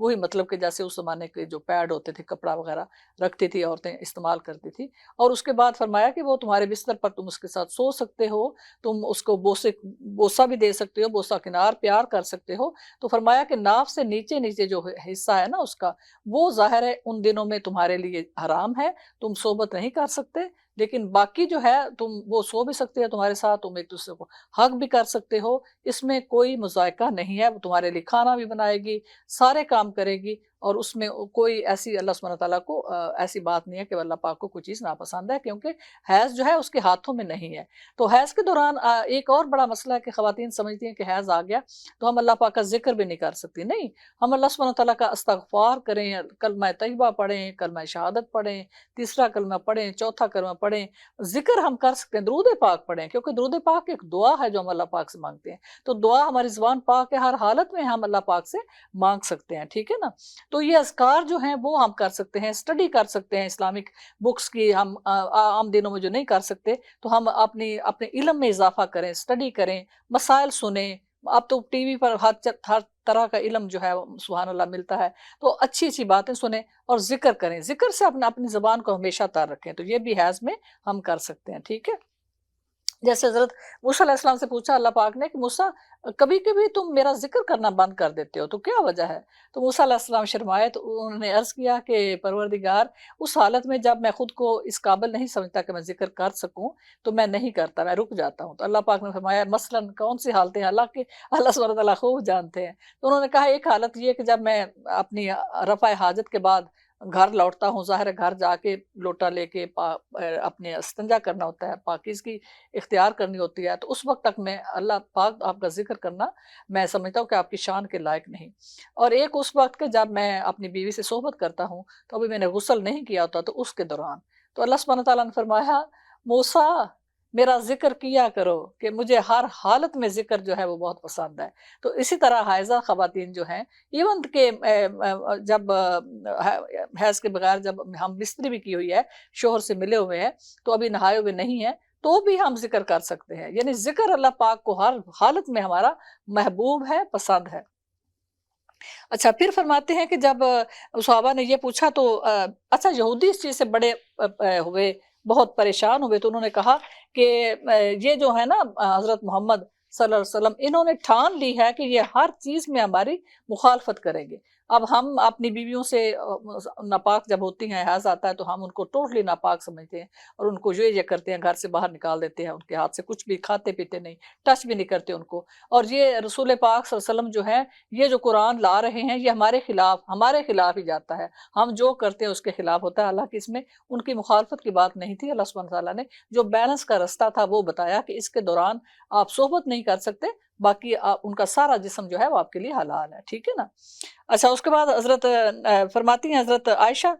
وہی مطلب کہ جیسے اس زمانے کے جو پیڈ ہوتے تھے کپڑا وغیرہ رکھتی تھی عورتیں استعمال کرتی تھی. اور اس کے بعد فرمایا کہ وہ تمہارے بستر پر تم اس کے ساتھ سو سکتے ہو، تم اس کو بوسہ بھی دے سکتے ہو، بوسہ کنار پیار کر سکتے ہو. تو فرمایا کہ ناف سے نیچے نیچے جو حصہ ہے نا اس کا، وہ ظاہر ہے ان دنوں میں تمہارے لیے حرام ہے، تم صحبت نہیں کر سکتے. لیکن باقی جو ہے تم وہ سو بھی سکتے ہو تمہارے ساتھ، تم ایک دوسرے کو حق بھی کر سکتے ہو، اس میں کوئی مذائقہ نہیں ہے. وہ تمہارے لیے کھانا بھی بنائے گی، سارے کام کرے گی، اور اس میں کوئی ایسی اللہ سبحانہ تعالیٰ کو ایسی بات نہیں ہے کہ اللہ پاک کو کوئی چیز ناپسند ہے، کیونکہ حیض جو ہے اس کے ہاتھوں میں نہیں ہے. تو حیض کے دوران ایک اور بڑا مسئلہ ہے کہ خواتین سمجھتی ہیں کہ حیض آ گیا تو ہم اللہ پاک کا ذکر بھی نہیں کر سکتی. نہیں، ہم اللہ سبحانہ تعالیٰ کا استغفار کریں، کلمہ طیبہ پڑھیں، کلمہ شہادت پڑھیں، تیسرا کلمہ پڑھیں، چوتھا کلمہ پڑھیں، ذکر ہم کر سکتے ہیں، درود پاک پڑھیں، کیونکہ درود پاک ایک دعا ہے جو ہم اللہ پاک سے مانگتے ہیں. تو دعا ہماری زبان پاک ہے، ہر حالت میں ہم اللہ پاک سے مانگ سکتے ہیں. ٹھیک ہے نا؟ تو یہ اذکار جو ہیں وہ ہم کر سکتے ہیں، اسٹڈی کر سکتے ہیں اسلامک بکس کی. ہم عام دنوں میں جو نہیں کر سکتے تو ہم اپنے علم میں اضافہ کریں، اسٹڈی کریں، مسائل سنیں. اب تو ٹی وی پر ہر طرح کا علم جو ہے سبحان اللہ ملتا ہے. تو اچھی اچھی باتیں سنیں اور ذکر کریں، ذکر سے اپنی زبان کو ہمیشہ تار رکھیں. تو یہ بھی حیض میں ہم کر سکتے ہیں. ٹھیک ہے؟ جیسے حضرت موسیٰ علیہ السلام سے پوچھا اللہ پاک نے کہ موسیٰ کبھی کبھی تم میرا ذکر کرنا بند کر دیتے ہو، تو کیا وجہ ہے؟ تو موسیٰ علیہ السلام شرمائے تو انہوں نے عرض کیا کہ پروردگار، اس حالت میں جب میں خود کو اس قابل نہیں سمجھتا کہ میں ذکر کر سکوں تو میں نہیں کرتا، میں رک جاتا ہوں. تو اللہ پاک نے فرمایا مثلاً کون سی حالتیں ہیں؟ اللہ سبحانہ تعالیٰ خوب جانتے ہیں. تو انہوں نے کہا ایک حالت یہ کہ جب میں اپنی رفع حاجت کے بعد گھر لوٹتا ہوں، ظاہر ہے گھر جا کے لوٹا لے کے اپنے استنجا کرنا ہوتا ہے، پاکیزگی اختیار کرنی ہوتی ہے، تو اس وقت تک میں اللہ پاک آپ کا ذکر کرنا میں سمجھتا ہوں کہ آپ کی شان کے لائق نہیں. اور ایک اس وقت کے جب میں اپنی بیوی سے صحبت کرتا ہوں تو ابھی میں نے غسل نہیں کیا ہوتا، تو اس کے دوران تو اللہ سبحانہ تعالیٰ نے فرمایا موسیٰ میرا ذکر کیا کرو کہ مجھے ہر حالت میں ذکر جو ہے وہ بہت پسند ہے. تو اسی طرح حائضہ خواتین جو ہیں ایون کہ جب حیض کے بغیر جب ہم بستری بھی کی ہوئی ہے، شوہر سے ملے ہوئے ہیں، تو ابھی نہائے ہوئے نہیں ہیں، تو بھی ہم ذکر کر سکتے ہیں. یعنی ذکر اللہ پاک کو ہر حالت میں ہمارا محبوب ہے، پسند ہے. اچھا پھر فرماتے ہیں کہ جب صحابہ نے یہ پوچھا تو اچھا یہودی اس چیز سے بڑے ہوئے، بہت پریشان ہوئے. تو انہوں نے کہا کہ یہ جو ہے نا حضرت محمد صلی اللہ علیہ وسلم، انہوں نے ٹھان لی ہے کہ یہ ہر چیز میں ہماری مخالفت کریں گے. اب ہم اپنی بیویوں سے ناپاک جب ہوتی ہیں، حیض آتا ہے تو ہم ان کو ٹوٹلی ناپاک سمجھتے ہیں اور ان کو یہ کرتے ہیں، گھر سے باہر نکال دیتے ہیں، ان کے ہاتھ سے کچھ بھی کھاتے پیتے نہیں، ٹچ بھی نہیں کرتے ان کو. اور یہ رسول پاک صلی اللہ علیہ وسلم جو ہے، یہ جو قرآن لا رہے ہیں یہ ہمارے خلاف ہی جاتا ہے. ہم جو کرتے ہیں اس کے خلاف ہوتا ہے. حالانکہ اس میں ان کی مخالفت کی بات نہیں تھی. اللہ سبحانہ تعالیٰ نے جو بیلنس کا رستہ تھا وہ بتایا کہ اس کے دوران آپ صحبت نہیں کر سکتے، باقی ان کا سارا جسم جو ہے وہ آپ کے لیے حلال ہے. ٹھیک ہے نا؟ اچھا اس کے بعد حضرت فرماتی ہیں حضرت عائشہ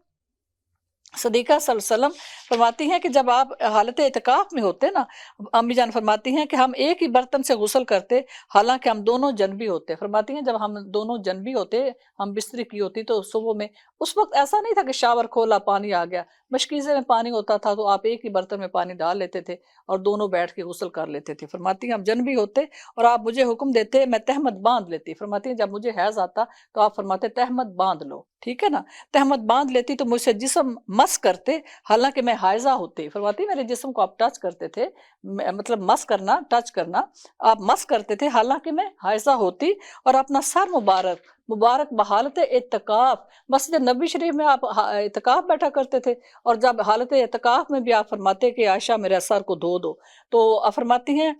صدیقہ صلی اللہ علیہ وسلم فرماتی ہیں کہ جب آپ حالت اعتکاف میں ہوتے نا، امی جان فرماتی ہیں کہ ہم ایک ہی برتن سے غسل کرتے حالانکہ ہم دونوں جنبی ہوتے. فرماتی ہیں جب ہم دونوں جنبی ہوتے، ہم بستری کی ہوتی تو صبح میں اس وقت ایسا نہیں تھا کہ شاور کھولا پانی آ گیا، مشکیزے میں پانی ہوتا تھا تو آپ ایک ہی برتن میں پانی ڈال لیتے تھے اور دونوں بیٹھ کے غسل کر لیتے تھے. فرماتی ہیں ہم جنبی ہوتے اور آپ مجھے حکم دیتے، میں تہمت باندھ لیتی. فرماتی ہیں جب مجھے حیض آتا تو آپ فرماتے تہمت باندھ لو. ٹھیک ہے نا؟ تہمت باندھ لیتی تو مجھ سے جسم مس کرتے حالانکہ میں حائضہ ہوتی. فرماتی میرے جسم کو آپ ٹچ کرتے تھے، مطلب مس کرنا، ٹچ کرنا، آپ مس کرتے تھے حالانکہ میں حائضہ ہوتی، اور اپنا سر مبارک بحالت اعتکاف مسجد نبی شریف میں آپ اعتکاف بیٹھا کرتے تھے، اور جب حالت اعتکاف میں بھی آپ فرماتے کہ عائشہ میرے سر کو دھو دو. تو آپ فرماتی ہیں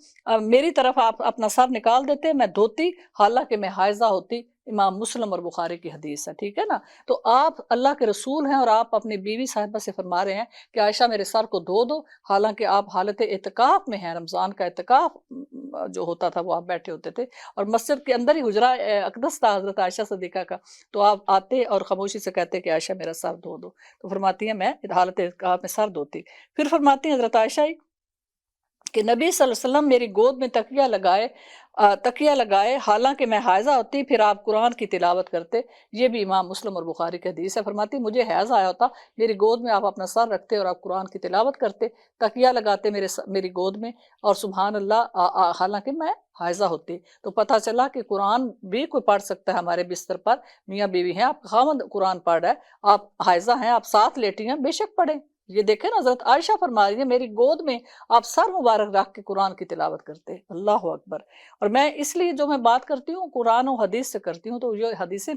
میری طرف آپ اپنا سر نکال دیتے، میں دھوتی حالانکہ میں حائضہ ہوتی. امام مسلم اور بخاری کی حدیث ہے. ٹھیک ہے نا؟ تو آپ اللہ کے رسول ہیں اور آپ اپنی بیوی صاحبہ سے فرما رہے ہیں کہ عائشہ میرے سر کو دھو دو، حالانکہ آپ حالت اعتکاف میں ہیں. رمضان کا اعتکاف جو ہوتا تھا وہ آپ بیٹھے ہوتے تھے، اور مسجد کے اندر ہی حجرہ اقدس تھا حضرت عائشہ صدیقہ کا، تو آپ آتے اور خاموشی سے کہتے کہ عائشہ میرا سر دھو دو. تو فرماتی ہیں میں حالت اعتکاف میں سر دھوتی. پھر فرماتی ہیں حضرت عائشہ کہ نبی صلی اللہ علیہ وسلم میری گود میں تکیہ لگائے حالانکہ میں حائضہ ہوتی، پھر آپ قرآن کی تلاوت کرتے۔ یہ بھی امام مسلم اور بخاری کی حدیث ہے۔ فرماتی مجھے حیض آیا ہوتا، میری گود میں آپ اپنا سر رکھتے اور آپ قرآن کی تلاوت کرتے، تکیہ لگاتے میری گود میں، اور سبحان اللہ حالانکہ میں حائضہ ہوتی۔ تو پتہ چلا کہ قرآن بھی کوئی پڑھ سکتا ہے ہمارے بستر پر، میاں بیوی ہیں، آپ کا خاوند قرآن پڑھ رہا ہے، آپ حائضہ ہیں، آپ ساتھ لیٹی ہیں، بے شک پڑھیں۔ یہ دیکھیں نا، حضرت عائشہ فرما رہی ہیں میری گود میں آپ سر مبارک رکھ کے قرآن کی تلاوت کرتے۔ اللہ اکبر۔ اور میں اس لیے جو میں بات کرتی ہوں قرآن و حدیث سے کرتی ہوں، تو یہ حدیثیں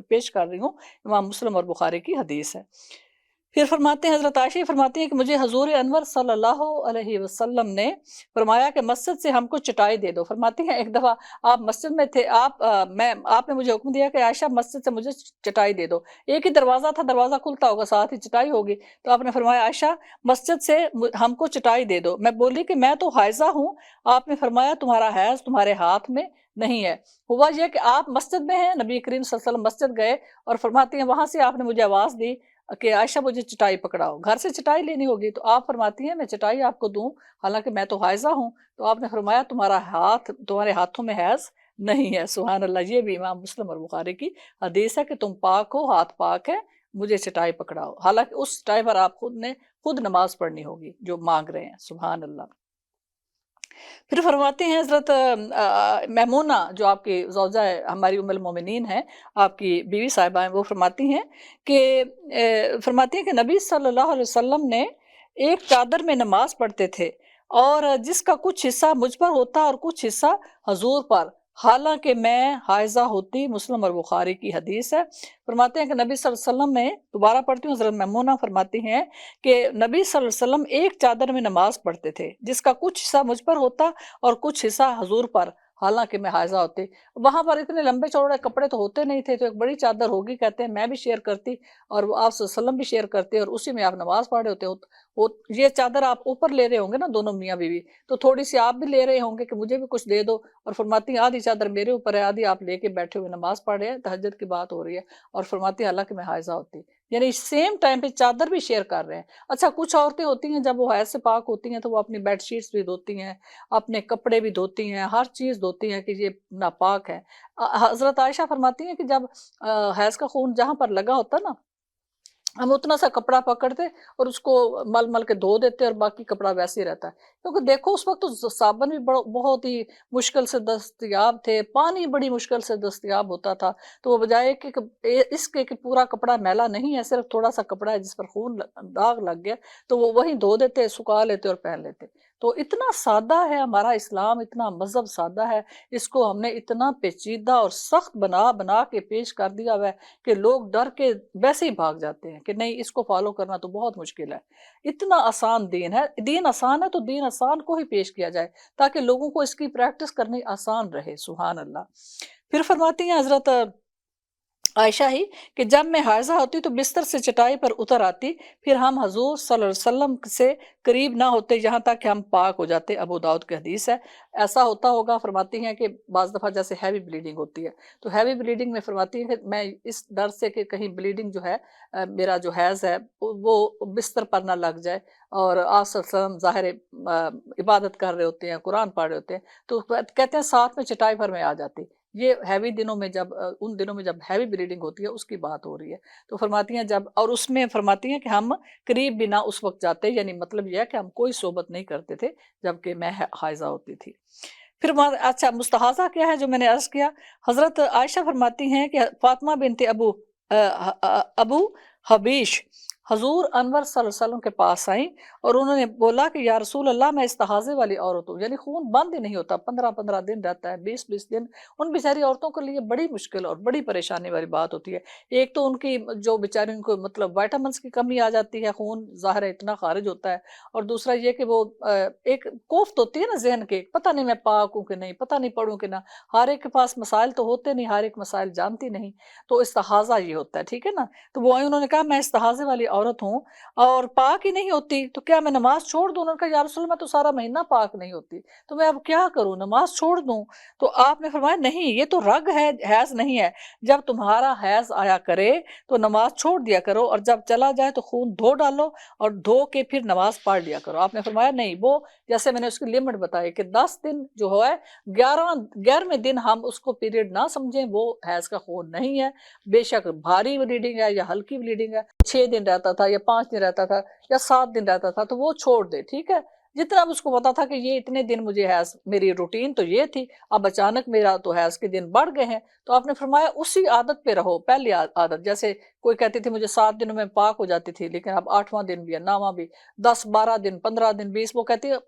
پیش کر رہی ہوں، امام مسلم اور بخاری کی حدیث ہے۔ پھر فرماتے ہیں، حضرت عائشہ فرماتی ہیں کہ مجھے حضور انور صلی اللہ علیہ وسلم نے فرمایا کہ مسجد سے ہم کو چٹائی دے دو۔ فرماتی ہیں ایک دفعہ آپ مسجد میں تھے، آپ نے مجھے حکم دیا کہ عائشہ مسجد سے مجھے چٹائی دے دو۔ ایک ہی دروازہ تھا، دروازہ کھلتا ہوگا، ساتھ ہی چٹائی ہوگی، تو آپ نے فرمایا عائشہ مسجد سے ہم کو چٹائی دے دو۔ میں بولی کہ میں تو حائضہ ہوں۔ آپ نے فرمایا تمہارا حیض تمہارے ہاتھ میں نہیں ہے۔ ہوا یہ کہ آپ مسجد میں ہیں، نبی کریم صلی اللہ علیہ وسلم مسجد گئے، اور فرماتی ہیں وہاں سے آپ نے مجھے آواز دی کہ عائشہ مجھے چٹائی پکڑاؤ، گھر سے چٹائی لینی ہوگی۔ تو آپ فرماتی ہیں میں چٹائی آپ کو دوں حالانکہ میں تو حائضہ ہوں؟ تو آپ نے فرمایا تمہارے ہاتھوں میں حیض نہیں ہے۔ سبحان اللہ۔ یہ بھی امام مسلم اور بخاری کی حدیث ہے کہ تم پاک ہو، ہاتھ پاک ہے، مجھے چٹائی پکڑاؤ، حالانکہ اس چٹائی پر آپ خود نماز پڑھنی ہوگی جو مانگ رہے ہیں۔ سبحان اللہ۔ پھر فرماتے ہیں حضرت میمونہ جو آپ کی زوجہ ہے، ہماری ام المومنین ہیں، آپ کی بیوی صاحبہ ہیں، وہ فرماتی ہیں کہ نبی صلی اللہ علیہ وسلم نے ایک چادر میں نماز پڑھتے تھے، اور جس کا کچھ حصہ مجھ پر ہوتا اور کچھ حصہ حضور پر، حالانکہ میں حائضہ ہوتی۔ مسلم اور بخاری کی حدیث ہے۔ فرماتے ہیں کہ نبی صلی اللہ علیہ وسلم نے، دوبارہ پڑھتی ہوں، حضرت میمونہ فرماتی ہیں کہ نبی صلی اللہ علیہ وسلم ایک چادر میں نماز پڑھتے تھے، جس کا کچھ حصہ مجھ پر ہوتا اور کچھ حصہ حضور پر، حالانکہ میں حائضہ ہوتی۔ وہاں پر اتنے لمبے چوڑے کپڑے تو ہوتے نہیں تھے، تو ایک بڑی چادر ہوگی، کہتے ہیں میں بھی شیئر کرتی اور وہ آپ صلی اللہ علیہ وسلم بھی شیئر کرتے، اور اسی میں آپ نماز پڑھ رہے ہوتے۔ یہ چادر آپ اوپر لے رہے ہوں گے نا دونوں میاں بیوی، تو تھوڑی سی آپ بھی لے رہے ہوں گے کہ مجھے بھی کچھ دے دو، اور فرماتی ہیں آدھی چادر میرے اوپر ہے، آدھی آپ لے کے بیٹھے ہوئے نماز پڑھ رہے ہیں، تہجد کی بات ہو رہی ہے، اور فرماتی ہیں حالانکہ میں حائضہ ہوتی۔ یعنی سیم ٹائم پہ چادر بھی شیئر کر رہے ہیں۔ اچھا، کچھ عورتیں ہوتی ہیں جب وہ حیض سے پاک ہوتی ہیں تو وہ اپنی بیڈ شیٹس بھی دھوتی ہیں، اپنے کپڑے بھی دھوتی ہیں، ہر چیز دھوتی ہیں کہ یہ ناپاک ہے۔ حضرت عائشہ فرماتی ہیں کہ جب حیض کا خون جہاں پر لگا ہوتا نا، ہم اتنا سا کپڑا پکڑتے اور اس کو مل مل کے دھو دیتے، اور باقی کپڑا ویسے ہی رہتا ہے، کیونکہ دیکھو اس وقت تو صابن بھی بہت ہی مشکل سے دستیاب تھے، پانی بڑی مشکل سے دستیاب ہوتا تھا، تو وہ بجائے کہ اس کے کہ پورا کپڑا میلا نہیں ہے، صرف تھوڑا سا کپڑا ہے جس پر خون داغ لگ گیا، تو وہ وہیں دھو دیتے، سکھا لیتے اور پہن لیتے۔ تو اتنا سادہ ہے ہمارا اسلام، اتنا مذہب سادہ ہے، اس کو ہم نے اتنا پیچیدہ اور سخت بنا بنا کے پیش کر دیا ہوا ہے کہ لوگ ڈر کے ویسے ہی بھاگ جاتے ہیں کہ نہیں، اس کو فالو کرنا تو بہت مشکل ہے۔ اتنا آسان دین ہے، دین آسان ہے تو دین آسان کو ہی پیش کیا جائے تاکہ لوگوں کو اس کی پریکٹس کرنی آسان رہے۔ سبحان اللہ۔ پھر فرماتی ہیں حضرت عائشہ ہی کہ جب میں حائضہ ہوتی تو بستر سے چٹائی پر اتر آتی، پھر ہم حضور صلی اللہ علیہ وسلم سے قریب نہ ہوتے یہاں تک کہ ہم پاک ہو جاتے۔ ابو داؤد کی حدیث ہے۔ ایسا ہوتا ہوگا، فرماتی ہیں کہ بعض دفعہ جیسے ہیوی بلیڈنگ ہوتی ہے، تو ہیوی بلیڈنگ میں فرماتی ہیں کہ میں اس ڈر سے کہ کہیں بلیڈنگ جو ہے، میرا جو حیض ہے وہ بستر پر نہ لگ جائے، اور آپ صلی اللہ علیہ وسلم ظاہر عبادت کر رہے ہوتے ہیں، قرآن پڑھ رہے ہوتے ہیں، تو کہتے ہیں ساتھ میں چٹائی پر میں آ جاتی۔ یہ ہیوی دنوں میں ان دنوں میں جب ہیوی بلیڈنگ ہوتی ہے اس کی بات ہو رہی ہے۔ تو فرماتی ہیں اور اس میں فرماتی ہیں کہ ہم قریب بھی نہ اس وقت جاتے، یعنی مطلب یہ ہے کہ ہم کوئی صحبت نہیں کرتے تھے جبکہ میں حائضہ ہوتی تھی۔ پھر اچھا، مستحاضہ کیا ہے جو میں نے عرض کیا؟ حضرت عائشہ فرماتی ہیں کہ فاطمہ بنت ابو حبیش حضور انور صلی اللہ علیہ وسلم کے پاس آئیں، اور انہوں نے بولا کہ یا رسول اللہ میں استحاضے والی عورت ہوں، یعنی خون بند ہی نہیں ہوتا، 15 دن رہتا ہے، 20 دن۔ ان بیچاری عورتوں کے لیے بڑی مشکل اور بڑی پریشانی والی بات ہوتی ہے۔ ایک تو ان کی جو بیچاری کو مطلب وائٹامنس کی کمی آ جاتی ہے، خون ظاہر ہے اتنا خارج ہوتا ہے، اور دوسرا یہ کہ وہ ایک کوفت ہوتی ہے نا ذہن کے، پتہ نہیں میں پاک ہوں کہ نہیں، پتہ نہیں پڑھوں کہ نہ، ہر ایک کے پاس مسائل تو ہوتے نہیں، ہر ایک مسائل جانتی نہیں، تو استحاضہ یہ ہوتا ہے، ٹھیک ہے نا۔ تو وہ انہوں نے کہا میں استحاضے والی عورت ہوں اور پاک ہی نہیں ہوتی تو کیا میں نماز چھوڑ دوں؟ انہوں نے کہا یا رسول اللہ میں تو سارا مہینہ پاک نہیں ہوتی تو میں اب کیا کروں، نماز چھوڑ دوں؟ تو آپ نے فرمایا نہیں، یہ تو رگ ہے، حیض نہیں ہے، جب تمہارا حیض آیا کرے تو نماز چھوڑ دیا کرو اور جب چلا جائے تو خون دھو ڈالو اور دھو کے پھر نماز پڑھ لیا کرو۔ آپ نے فرمایا نہیں، وہ جیسے میں نے اس کی لمٹ بتائی کہ 10 دن جو ہے 11ویں دن ہم اس کو پیریڈ نہ سمجھیں، وہ حیض کا خون نہیں ہے، بے شک بھاری بلیڈنگ ہے یا ہلکی بلیڈنگ ہے، 6 دن رہتا تھا یا 5 دن رہتا تھا یا 7 دن رہتا تھا تو وہ چھوڑ دے، ٹھیک ہے۔ جتنا اب اس کو پتا تھا کہ یہ اتنے دن مجھے حیض، میری روٹین تو یہ تھی، اب اچانک میرا تو حیض کے دن بڑھ گئے ہیں، تو آپ نے فرمایا اسی عادت پہ رہو، پہلی عادت، جیسے کوئی کہتی تھی مجھے 7 دنوں میں پاک ہو جاتی تھی لیکن اب 8واں دن بھی ہے، 9واں بھی، 10 12 دن 15 دن 20، وہ کہتی ہے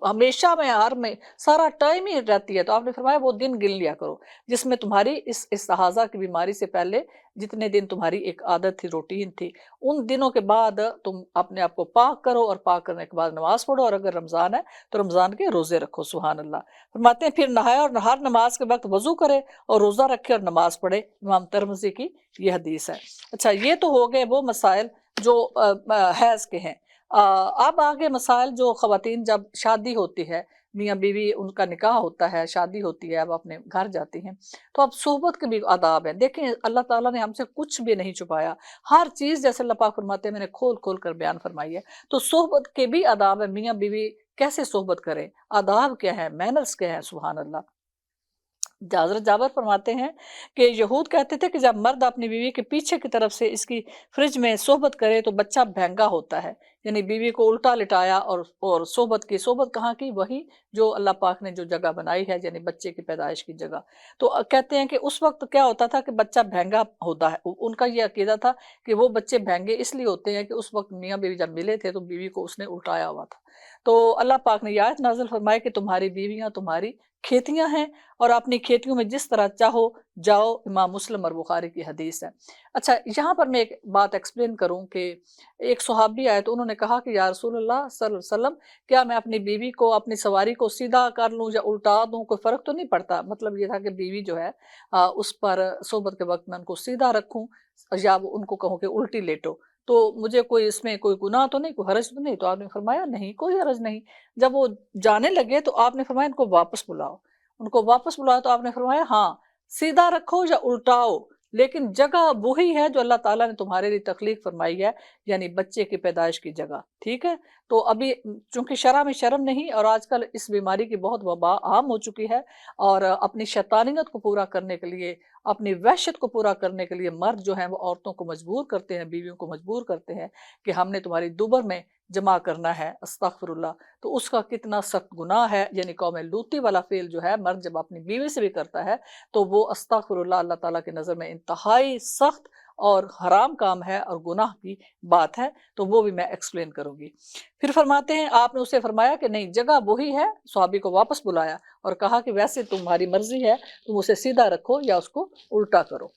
ہمیشہ میں ہر میں سارا ٹائم ہی رہتی ہے، تو آپ نے فرمایا وہ دن گن لیا کرو جس میں تمہاری اس استحاضہ کی بیماری سے پہلے جتنے دن تمہاری ایک عادت تھی، روٹین تھی، ان دنوں کے بعد تم اپنے آپ کو پاک کرو اور پاک کرنے کے بعد نماز پڑھو، اور اگر رمضان ہے تو رمضان کے روزے رکھو۔ سبحان اللہ۔ فرماتے ہیں پھر نہائے اور ہر نماز کے وقت وضو کرے اور روزہ رکھے اور نماز پڑھے، امام ترمذی کی یہ حدیث ہے۔ اچھا، یہ تو ہو گئے وہ مسائل جو حیض کے ہیں۔ اب آگے مسائل جو خواتین جب شادی ہوتی ہے، میاں بیوی ان کا نکاح ہوتا ہے، شادی ہوتی ہے، اب اپنے گھر جاتی ہیں، تو اب صحبت کے بھی آداب ہیں۔ دیکھیں اللہ تعالیٰ نے ہم سے کچھ بھی نہیں چھپایا، ہر چیز جیسے اللہ پاک فرماتے ہیں میں نے کھول کھول کر بیان فرمائی ہے، تو صحبت کے بھی آداب ہیں، میاں بیوی کیسے صحبت کریں، آداب کیا ہیں، مینرز کیا ہیں۔ سبحان اللہ۔ حضرت جابر فرماتے ہیں کہ یہود کہتے تھے کہ جب مرد اپنی بیوی کے پیچھے کی طرف سے اس کی فریج میں صحبت کرے تو بچہ بھینگا ہوتا ہے، یعنی بیوی کو الٹا لٹایا اور صحبت کی، صحبت کہاں کی، وہی جو اللہ پاک نے جو جگہ بنائی ہے، یعنی بچے کی پیدائش کی جگہ۔ تو کہتے ہیں کہ اس وقت کیا ہوتا تھا کہ بچہ بھینگا ہوتا ہے، ان کا یہ عقیدہ تھا کہ وہ بچے بھینگے اس لیے ہوتے ہیں کہ اس وقت میاں بیوی جب ملے تھے تو بیوی کو اس نے الٹایا ہوا تھا۔ تو اللہ پاک نے یہ آیت نازل فرمائی کہ تمہاری بیویاں تمہاری کھیتیاں ہیں اور اپنی کھیتیوں میں جس طرح چاہو جاؤ، امام مسلم اور بخاری کی حدیث ہے۔ اچھا، یہاں پر میں ایک بات ایکسپلین کروں کہ ایک صحابی آئے تو انہوں نے کہا کہ یا رسول اللہ صلی اللہ علیہ وسلم، کیا میں اپنی بیوی کو، اپنی سواری کو سیدھا کر لوں یا الٹا دوں، کوئی فرق تو نہیں پڑتا؟ مطلب یہ تھا کہ بیوی جو ہے اس پر صحبت کے وقت میں ان کو سیدھا رکھوں یا ان کو کہوں کہ الٹی لیٹو، تو مجھے کوئی اس میں کوئی گناہ تو نہیں، کوئی حرج تو نہیں؟ تو آپ نے فرمایا نہیں، کوئی حرج نہیں۔ جب وہ جانے لگے تو آپ نے فرمایا ان کو واپس بلاؤ، ان کو واپس بلاؤ، تو آپ نے فرمایا ہاں، سیدھا رکھو یا الٹاؤ، لیکن جگہ وہی ہے جو اللہ تعالیٰ نے تمہارے لیے تخلیق فرمائی ہے، یعنی بچے کی پیدائش کی جگہ، ٹھیک ہے؟ تو ابھی چونکہ شرع میں شرم نہیں، اور آج کل اس بیماری کی بہت وبا عام ہو چکی ہے، اور اپنی شیطانیت کو پورا کرنے کے لیے، اپنی وحشت کو پورا کرنے کے لیے مرد جو ہیں وہ عورتوں کو مجبور کرتے ہیں، بیویوں کو مجبور کرتے ہیں کہ ہم نے تمہاری دوبر میں جمع کرنا ہے، استغفر اللہ۔ تو اس کا کتنا سخت گناہ ہے، یعنی قوم لوطی والا فعل جو ہے مرد جب اپنی بیوی سے بھی کرتا ہے تو وہ استغفر اللہ اللہ تعالیٰ کی نظر میں انتہائی سخت اور حرام کام ہے اور گناہ کی بات ہے، تو وہ بھی میں ایکسپلین کروں گی۔ پھر فرماتے ہیں آپ نے اسے فرمایا کہ نہیں، جگہ وہی ہے، صحابی کو واپس بلایا اور کہا کہ ویسے تمہاری مرضی ہے، تم اسے سیدھا رکھو یا اس کو الٹا کرو۔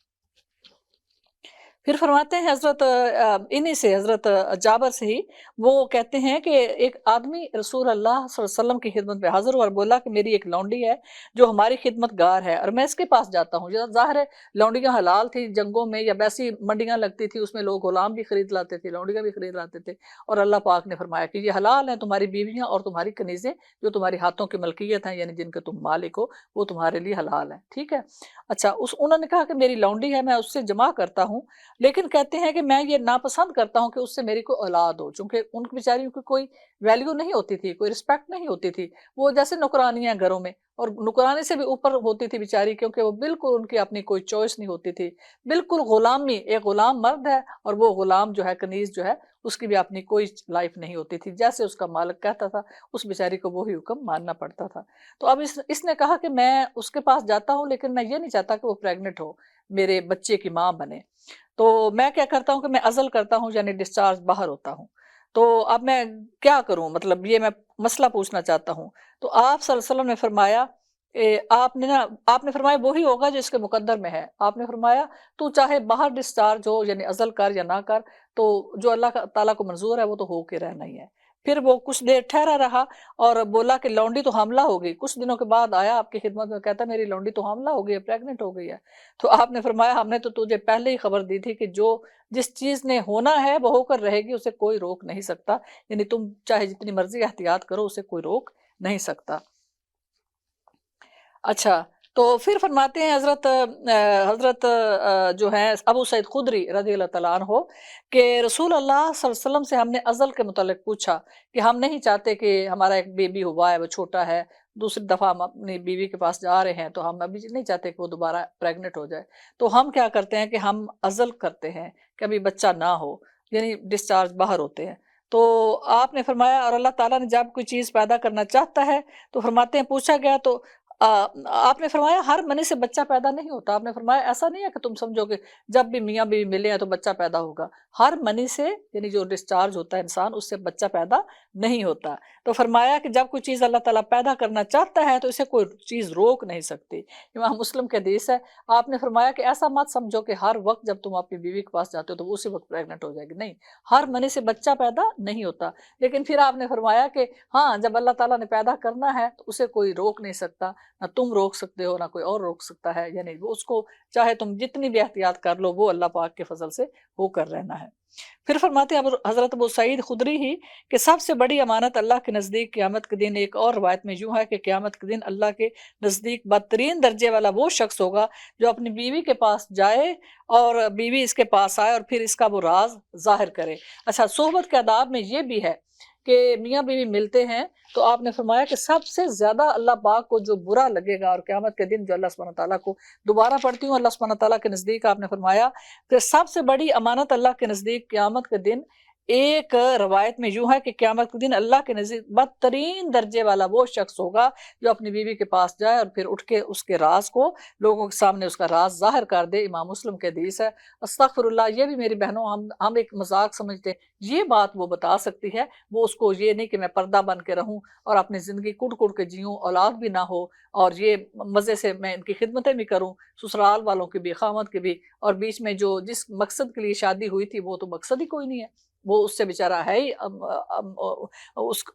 پھر فرماتے ہیں حضرت انہی سے، حضرت جابر سے ہی، وہ کہتے ہیں کہ ایک آدمی رسول اللہ صلی اللہ علیہ وسلم کی خدمت میں حاضر ہوا اور بولا کہ میری ایک لونڈی ہے جو ہماری خدمت گار ہے اور میں اس کے پاس جاتا ہوں۔ ظاہر ہے لونڈیاں حلال تھی، جنگوں میں یا ویسی منڈیاں لگتی تھی، اس میں لوگ غلام بھی خرید لاتے تھے، لونڈیاں بھی خرید لاتے تھے، اور اللہ پاک نے فرمایا کہ یہ حلال ہیں، تمہاری بیویاں اور تمہاری کنیزیں جو تمہاری ہاتھوں کی ملکیت ہیں، یعنی جن کے تم مالک ہو، وہ تمہارے لیے حلال ہیں، ٹھیک ہے؟ اچھا، انہوں نے کہا کہ میری لونڈی ہے، میں اس سے جمع کرتا ہوں، لیکن کہتے ہیں کہ میں یہ ناپسند کرتا ہوں کہ اس سے میری کوئی اولاد ہو، چونکہ ان کی بیچاریوں کی کوئی ویلیو نہیں ہوتی تھی، کوئی رسپیکٹ نہیں ہوتی تھی، وہ جیسے نوکرانی ہیں گھروں میں، اور نوکرانی سے بھی اوپر ہوتی تھی بیچاری، کیونکہ وہ بالکل ان کی اپنی کوئی چوائس نہیں ہوتی تھی، بالکل غلامی، ایک غلام مرد ہے اور وہ غلام جو ہے، کنیز جو ہے، اس کی بھی اپنی کوئی لائف نہیں ہوتی تھی، جیسے اس کا مالک کہتا تھا اس بیچاری کو وہی حکم ماننا پڑتا تھا۔ تو اب اس نے کہا کہ میں اس کے پاس جاتا ہوں لیکن میں یہ نہیں چاہتا کہ وہ پریگنٹ ہو، میرے بچے کی ماں بنے، تو میں کیا کرتا ہوں کہ میں عزل کرتا ہوں، یعنی ڈسچارج باہر ہوتا ہوں۔ تو اب میں کیا کروں، مطلب یہ میں مسئلہ پوچھنا چاہتا ہوں۔ تو آپ صلی اللہ علیہ وسلم نے فرمایا آپ نے فرمایا وہی ہوگا جو اس کے مقدر میں ہے۔ آپ نے فرمایا تو چاہے باہر ڈسچارج ہو یعنی عزل کر یا نہ کر، تو جو اللہ تعالیٰ کو منظور ہے وہ تو ہو کے رہنا ہی ہے۔ پھر وہ کچھ دیر ٹھہرا رہا اور بولا کہ لونڈی تو حاملہ ہو گئی۔ کچھ دنوں کے بعد آیا آپ کی خدمت میں، کہتا میری لونڈی تو حاملہ ہو گئی ہے، پریگننٹ ہو گئی ہے۔ تو آپ نے فرمایا ہم نے تو تجھے پہلے ہی خبر دی تھی کہ جس چیز نے ہونا ہے وہ ہو کر رہے گی، اسے کوئی روک نہیں سکتا، یعنی تم چاہے جتنی مرضی احتیاط کرو اسے کوئی روک نہیں سکتا۔ اچھا، تو پھر فرماتے ہیں حضرت جو ہیں ابو سعید خدری رضی اللہ تعالیٰ عنہ کہ رسول اللہ صلی اللہ علیہ وسلم سے ہم نے ازل کے متعلق پوچھا کہ ہم نہیں چاہتے کہ ہمارا ایک بیبی ہوا ہے وہ چھوٹا ہے، دوسری دفعہ ہم اپنی بیوی کے پاس جا رہے ہیں تو ہم ابھی نہیں چاہتے کہ وہ دوبارہ پریگنٹ ہو جائے، تو ہم کیا کرتے ہیں کہ ہم ازل کرتے ہیں کہ ابھی بچہ نہ ہو، یعنی ڈسچارج باہر ہوتے ہیں۔ تو آپ نے فرمایا اور اللہ تعالیٰ نے جب کوئی چیز پیدا کرنا چاہتا ہے تو فرماتے ہیں پوچھا گیا تو آپ نے فرمایا ہر منی سے بچہ پیدا نہیں ہوتا۔ آپ نے فرمایا ایسا نہیں ہے کہ تم سمجھو کہ جب بھی میاں بیوی ملے ہیں تو بچہ پیدا ہوگا، ہر منی سے یعنی جو ڈسچارج ہوتا ہے انسان اس سے بچہ پیدا نہیں ہوتا۔ تو فرمایا کہ جب کوئی چیز اللہ تعالیٰ پیدا کرنا چاہتا ہے تو اسے کوئی چیز روک نہیں سکتی۔ امام مسلم کے حدیث ہے۔ آپ نے فرمایا کہ ایسا مت سمجھو کہ ہر وقت جب تم اپنی بیوی کے پاس جاتے ہو تو وہ اسی وقت پریگنٹ ہو جائے گی، نہیں، ہر منی سے بچہ پیدا نہیں ہوتا۔ لیکن پھر آپ نے فرمایا کہ ہاں جب اللہ تعالیٰ نے پیدا کرنا ہے تو اسے کوئی روک نہیں سکتا، نہ تم روک سکتے ہو نہ کوئی اور روک سکتا ہے، یعنی وہ اس کو چاہے تم جتنی بھی احتیاط کر لو وہ اللہ پاک کے فضل سے ہو کر رہنا ہے۔ پھر فرماتے ہیں حضرت ابو سعید خدری ہی کہ سب سے بڑی امانت اللہ کے نزدیک قیامت کے دن، ایک اور روایت میں یوں ہے کہ قیامت کے دن اللہ کے نزدیک بدترین درجے والا وہ شخص ہوگا جو اپنی بیوی کے پاس جائے اور بیوی اس کے پاس آئے اور پھر اس کا وہ راز ظاہر کرے۔ اچھا، صحبت کے آداب میں یہ بھی ہے کہ میاں بیوی ملتے ہیں تو آپ نے فرمایا کہ سب سے زیادہ اللہ پاک کو جو برا لگے گا اور قیامت کے دن جو اللہ سبحانہ تعالیٰ کو، دوبارہ پڑھتی ہوں، اللہ سبحانہ تعالیٰ کے نزدیک آپ نے فرمایا کہ سب سے بڑی امانت اللہ کے نزدیک قیامت کے دن، ایک روایت میں یوں ہے کہ قیامت کے دن اللہ کے نزدیک بدترین درجے والا وہ شخص ہوگا جو اپنی بیوی کے پاس جائے اور پھر اٹھ کے اس کے راز کو لوگوں کے سامنے اس کا راز ظاہر کر دے۔ امام مسلم کے حدیث ہے۔ استغفر اللہ، یہ بھی میری بہنوں ہم ایک مذاق سمجھتے ہیں، یہ بات وہ بتا سکتی ہے، وہ اس کو یہ نہیں کہ میں پردہ بن کے رہوں اور اپنی زندگی کٹ کٹ کے جیوں، اولاد بھی نہ ہو اور یہ مزے سے میں ان کی خدمتیں بھی کروں، سسرال والوں کی بھی، خامد کی بھی، اور بیچ میں جس مقصد کے لیے شادی ہوئی تھی وہ تو مقصد ہی کوئی نہیں ہے، وہ اس سے بیچارہ ہے ہی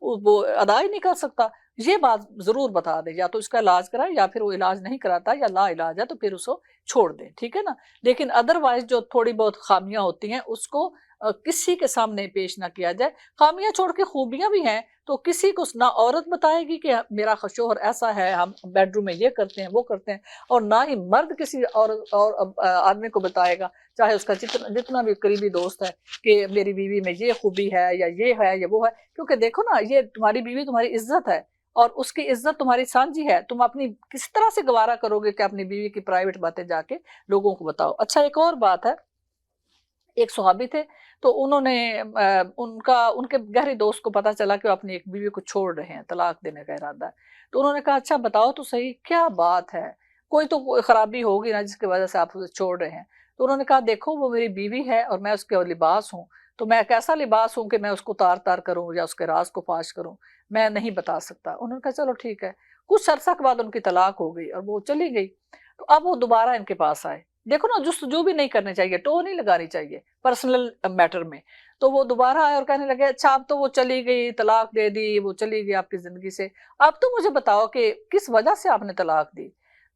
وہ ادا ہی نہیں کر سکتا۔ یہ بات ضرور بتا دے، یا تو اس کا علاج کرائے یا پھر وہ علاج نہیں کراتا یا لا علاج ہے تو پھر اس کو چھوڑ دیں، ٹھیک ہے نا۔ لیکن ادروائز جو تھوڑی بہت خامیاں ہوتی ہیں اس کو کسی کے سامنے پیش نہ کیا جائے۔ خامیاں چھوڑ کے خوبیاں بھی ہیں تو کسی کو نہ عورت بتائے گی کہ میرا شوہر ایسا ہے، ہم بیڈ روم میں یہ کرتے ہیں وہ کرتے ہیں، اور نہ ہی مرد کسی اور آدمی کو بتائے گا، چاہے اس کا جتنا بھی قریبی دوست ہے، کہ میری بیوی میں یہ خوبی ہے یا یہ ہے یا وہ ہے، کیونکہ دیکھو نا، یہ تمہاری بیوی تمہاری عزت ہے اور اس کی عزت تمہاری سانجی ہے، تم اپنی کس طرح سے گوارا کرو گے کہ اپنی بیوی کی پرائیویٹ باتیں جا کے لوگوں کو بتاؤ۔ اچھا، ایک اور بات ہے، ایک صحابی تھے تو انہوں نے ان کے گہرے دوست کو پتا چلا کہ وہ اپنی ایک بیوی کو چھوڑ رہے ہیں، طلاق دینے کا ارادہ ہے، تو انہوں نے کہا اچھا بتاؤ تو صحیح کیا بات ہے، کوئی تو خرابی ہوگی نا جس کی وجہ سے آپ اسے چھوڑ رہے ہیں۔ تو انہوں نے کہا دیکھو وہ میری بیوی ہے اور میں اس کے لباس ہوں، تو میں ایک ایسا لباس ہوں کہ میں اس کو تار تار کروں یا اس کے راز کو فاش کروں، میں نہیں بتا سکتا۔ انہوں نے کہا چلو ٹھیک ہے۔ کچھ عرصہ کے بعد ان کی طلاق ہو گئی اور وہ چلی گئی، تو اب وہ دوبارہ ان کے پاس آئے، دیکھو نا جستجو بھی نہیں کرنی چاہیے، ٹو نہیں لگانی چاہیے پرسنل میٹر میں۔ تو وہ دوبارہ آئے اور کہنے لگے اچھا اب تو وہ چلی گئی، طلاق دے دی، وہ چلی گئی آپ کی زندگی سے، اب تو مجھے بتاؤ کہ کس وجہ سے آپ نے طلاق دی۔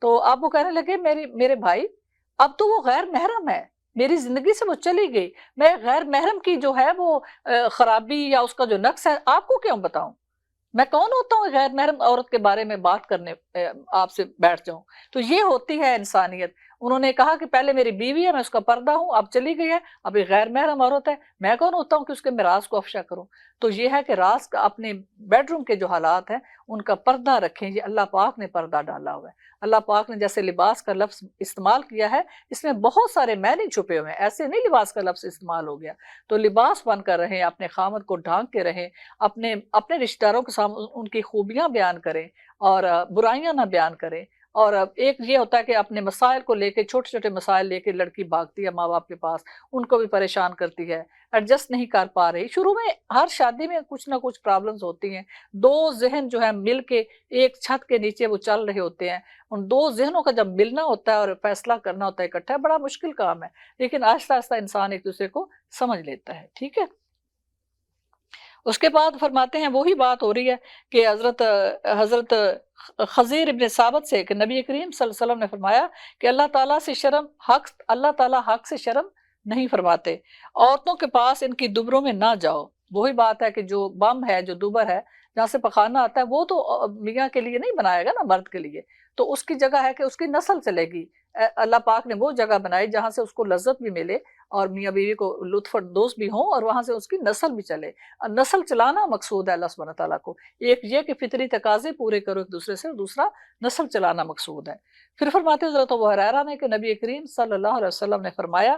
تو اب وہ کہنے لگے میرے بھائی اب تو وہ غیر محرم ہے، میری زندگی سے وہ چلی گئی، میں غیر محرم کی جو ہے وہ خرابی یا اس کا جو نقص ہے آپ کو کیوں بتاؤں، میں کون ہوتا ہوں غیر محرم عورت کے بارے میں بات کرنے آپ سے بیٹھ جاؤں۔ تو یہ ہوتی ہے انسانیت۔ انہوں نے کہا کہ پہلے میری بیوی ہے، میں اس کا پردہ ہوں، اب چلی گئی ہے، اب ایک غیر محرم عورت ہے، میں کون ہوتا ہوں کہ اس کے میں راز کو افشا کروں۔ تو یہ ہے کہ راز کا اپنے بیڈ روم کے جو حالات ہیں ان کا پردہ رکھیں، یہ اللہ پاک نے پردہ ڈالا ہوا ہے۔ اللہ پاک نے جیسے لباس کا لفظ استعمال کیا ہے، اس میں بہت سارے معنی چھپے ہوئے ہیں، ایسے نہیں لباس کا لفظ استعمال ہو گیا۔ تو لباس بن کر رہیں، اپنے خامد کو ڈھانک کے رہیں، اپنے رشتہ داروں کے سامنے ان کی خوبیاں بیان کریں اور برائیاں نہ بیان کریں، اور اب ایک یہ ہوتا ہے کہ اپنے مسائل کو لے کے، چھوٹے چھوٹے مسائل لے کے لڑکی بھاگتی ہے ماں باپ کے پاس، ان کو بھی پریشان کرتی ہے، ایڈجسٹ نہیں کر پا رہی۔ شروع میں ہر شادی میں کچھ نہ کچھ پرابلمز ہوتی ہیں، دو ذہن جو ہے مل کے ایک چھت کے نیچے وہ چل رہے ہوتے ہیں، ان دو ذہنوں کا جب ملنا ہوتا ہے اور فیصلہ کرنا ہوتا ہے اکٹھا، بڑا مشکل کام ہے، لیکن آہستہ آہستہ انسان ایک دوسرے کو سمجھ لیتا ہے، ٹھیک ہے۔ اس کے بعد فرماتے ہیں، وہی بات ہو رہی ہے کہ حضرت خضیر ابن ثابت سے کہ نبی کریم صلی اللہ علیہ وسلم نے فرمایا کہ اللہ تعالیٰ حق سے شرم نہیں فرماتے، عورتوں کے پاس ان کی دبروں میں نہ جاؤ۔ وہی بات ہے کہ جو بم ہے، جو دبر ہے، جہاں سے پخانا آتا ہے، وہ تو میاں کے لیے نہیں بنایا گا نا، مرد کے لیے، تو اس کی جگہ ہے کہ اس کی نسل چلے گی۔ اللہ پاک نے وہ جگہ بنائی جہاں سے اس کو لذت بھی ملے اور میاں بیوی کو لطف اندوز بھی ہوں، اور وہاں سے اس کی نسل بھی چلے۔ نسل چلانا مقصود ہے اللہ سبحانہ تعالیٰ کو، ایک یہ کہ فطری تقاضے پورے کرو ایک دوسرے سے، دوسرا نسل چلانا مقصود ہے۔ پھر فرماتے ہیں حضرت ابو ہریرہ نے کہ نبی کریم صلی اللہ علیہ وسلم نے فرمایا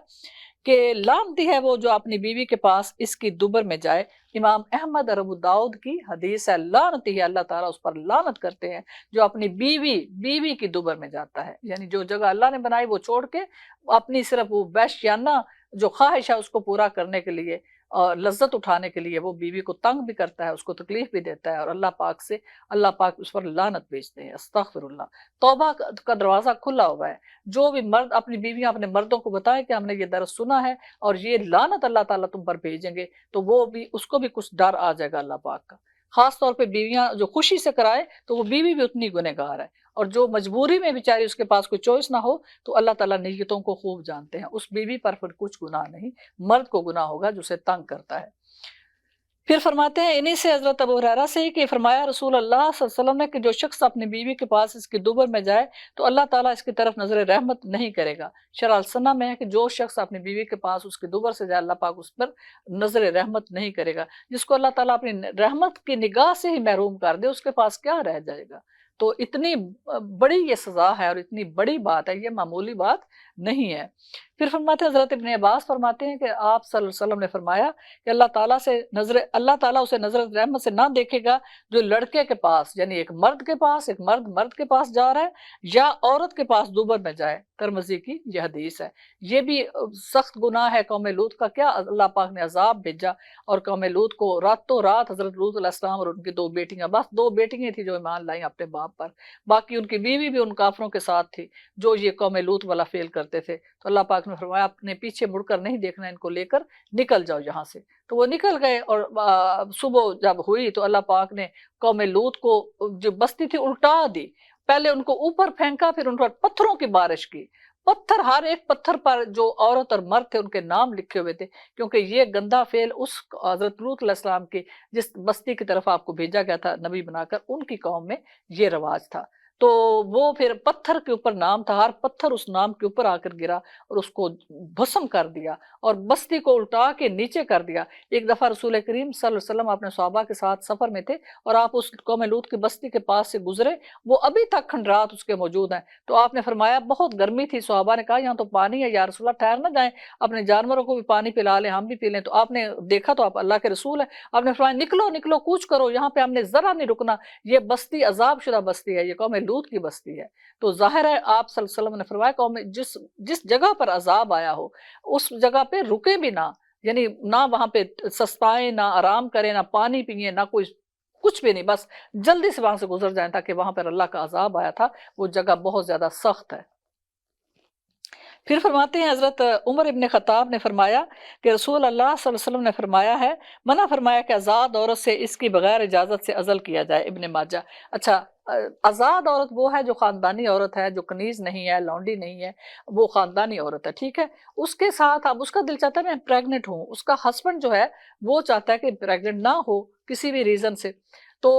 کہ لعنتی ہے وہ جو اپنی بیوی کے پاس اس کی دبر میں جائے۔ امام احمد اور ابو داؤد کی حدیث ہے، لعنتی ہے، اللہ تعالیٰ اس پر لعنت کرتے ہیں جو اپنی بیوی کی دبر میں جاتا ہے، یعنی جو جگہ اللہ نے بنائی وہ چھوڑ کے اپنی صرف وہ وحشیانہ جو خواہش ہے اس کو پورا کرنے کے لیے اور لذت اٹھانے کے لیے وہ بیوی کو تنگ بھی کرتا ہے، اس کو تکلیف بھی دیتا ہے، اور اللہ پاک اس پر لعنت بھیجتے ہیں۔ استغفر اللہ۔ توبہ کا دروازہ کھلا ہوا ہے، جو بھی مرد اپنی بیویاں اپنے مردوں کو بتائیں کہ ہم نے یہ درس سنا ہے اور یہ لعنت اللہ تعالیٰ تم پر بھیجیں گے، تو وہ بھی، اس کو بھی کچھ ڈر آ جائے گا اللہ پاک کا۔ خاص طور پہ بیویاں جو خوشی سے کرائے تو وہ بیوی بھی اتنی گنہگار ہے، اور جو مجبوری میں بیچاری اس کے پاس کوئی چوائس نہ ہو تو اللہ تعالیٰ نیتوں کو خوب جانتے ہیں، اس بیوی پر پھر کچھ گناہ نہیں، مرد کو گناہ ہوگا جو اسے تنگ کرتا ہے۔ پھر فرماتے ہیں انہی سے حضرت ابو ہریرہ سے کہ فرمایا رسول اللہ صلی اللہ علیہ وسلم نے کہ جو شخص اپنی بیوی کے پاس اس کی دبر میں جائے تو اللہ تعالیٰ اس کی طرف نظر رحمت نہیں کرے گا۔ شرح السنہ میں ہے کہ جو شخص اپنی بیوی کے پاس اس کی دبر سے جائے، اللہ پاک اس پر نظر رحمت نہیں کرے گا۔ جس کو اللہ تعالیٰ اپنی رحمت کی نگاہ سے ہی محروم کر دے، اس کے پاس کیا رہ جائے گا؟ تو اتنی بڑی یہ سزا ہے اور اتنی بڑی بات ہے، یہ معمولی بات نہیں ہے۔ پھر فرماتے ہیں حضرت ابن عباس فرماتے ہیں کہ آپ صلی اللہ علیہ وسلم نے فرمایا کہ اللہ تعالیٰ اسے نظر رحمت سے نہ دیکھے گا جو لڑکے کے پاس، یعنی ایک مرد کے پاس جا رہا ہے یا عورت کے پاس دوبر میں جائے۔ ترمذی کی یہ حدیث ہے۔ یہ بھی سخت گناہ ہے۔ قوم لوط کا کیا اللہ پاک نے عذاب بھیجا، اور قوم لوط کو راتوں رات حضرت لوط علیہ السلام اور ان کی دو بیٹیاں، بس دو بیٹیاں تھیں جو ایمان لائیں اپنے باپ پر، باقی ان کی بیوی بھی ان کافروں کے ساتھ تھی جو یہ قوم لوط والا فعل کرتے تھے۔ تو اللہ پاک نے فرمایا اپنے پیچھے مڑ کر نہیں دیکھنا، ان کو لے کر نکل جاؤ یہاں سے۔ تو وہ نکل گئے، اور صبح جب ہوئی تو اللہ پاک نے قوم لوط کو جو بستی تھی الٹا دی، پہلے ان کو اوپر پھینکا، پھر ان پر پتھروں کی بارش کی۔ پتھر، ہر ایک پتھر پر جو عورت اور مرد تھے ان کے نام لکھے ہوئے تھے، کیونکہ یہ گندا فعل اس حضرت لوط علیہ السلام کی جس بستی کی طرف آپ کو بھیجا گیا تھا نبی بنا کر، ان کی قوم میں یہ رواج تھا۔ تو وہ پھر پتھر کے اوپر نام تھا، ہر پتھر اس نام کے اوپر آ کر گرا اور اس کو بھسم کر دیا اور بستی کو الٹا کے نیچے کر دیا۔ ایک دفعہ رسول کریم صلی اللہ علیہ وسلم اپنے صحابہ کے ساتھ سفر میں تھے اور آپ اس قوم لوط کی بستی کے پاس سے گزرے، وہ ابھی تک کھنڈرات اس کے موجود ہیں۔ تو آپ نے فرمایا، بہت گرمی تھی، صحابہ نے کہا یہاں تو پانی ہے یا رسول اللہ، ٹھہر نہ جائیں، اپنے جانوروں کو بھی پانی پلا لیں، ہم بھی پی لیں۔ تو آپ نے دیکھا تو آپ اللہ کے رسول ہیں، آپ نے فرمایا نکلو نکلو، کوچ کرو، یہاں پہ ہم نے ذرا نہیں رکنا، یہ بستی عذاب شدہ بستی ہے، یہ قوم لوط کی بستی ہے۔ تو ظاہر ہے آپ صلی اللہ علیہ وسلم نے فرمایا قوم جس جگہ پر عذاب آیا ہو اس جگہ پہ رکے بھی نہ، یعنی نہ وہاں پہ سستائیں، نہ آرام کریں، نہ پانی پئیں، نہ کوئی کچھ بھی نہیں، بس جلدی سے وہاں سے گزر جائیں، تاکہ وہاں پر اللہ کا عذاب آیا تھا وہ جگہ بہت زیادہ سخت ہے۔ پھر فرماتے ہیں حضرت عمر ابن خطاب نے فرمایا کہ رسول اللہ صلی اللہ علیہ وسلم نے فرمایا ہے، منع فرمایا کہ آزاد عورت سے اس کی بغیر اجازت سے عزل کیا جائے، ابن ماجہ۔ اچھا، آزاد عورت وہ ہے جو خاندانی عورت ہے، جو کنیز نہیں ہے، لونڈی نہیں ہے، وہ خاندانی عورت ہے، ٹھیک ہے۔ اس کے ساتھ اب اس کا دل چاہتا ہے میں پریگننٹ ہوں، اس کا ہسبینڈ جو ہے وہ چاہتا ہے کہ پریگننٹ نہ ہو کسی بھی ریزن سے، تو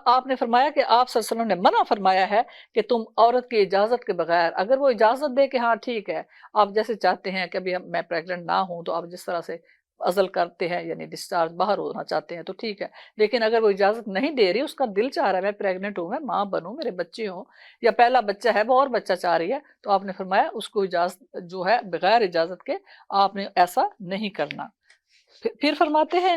آپ نے فرمایا کہ آپ صلی اللہ علیہ وسلم نے منع فرمایا ہے کہ تم عورت کی اجازت کے بغیر، اگر وہ اجازت دے کہ ہاں ٹھیک ہے آپ جیسے چاہتے ہیں کہ ابھی میں پریگننٹ نہ ہوں، تو آپ جس طرح سے عزل کرتے ہیں یعنی ڈسچارج باہر ہونا چاہتے ہیں تو ٹھیک ہے، لیکن اگر وہ اجازت نہیں دے رہی، اس کا دل چاہ رہا ہے میں پریگننٹ ہوں، میں ماں بنوں، میرے بچے ہوں، یا پہلا بچہ ہے وہ اور بچہ چاہ رہی ہے، تو آپ نے فرمایا اس کو اجازت جو ہے بغیر اجازت کے آپ نے ایسا نہیں کرنا۔ پھر فرماتے ہیں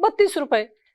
₹32।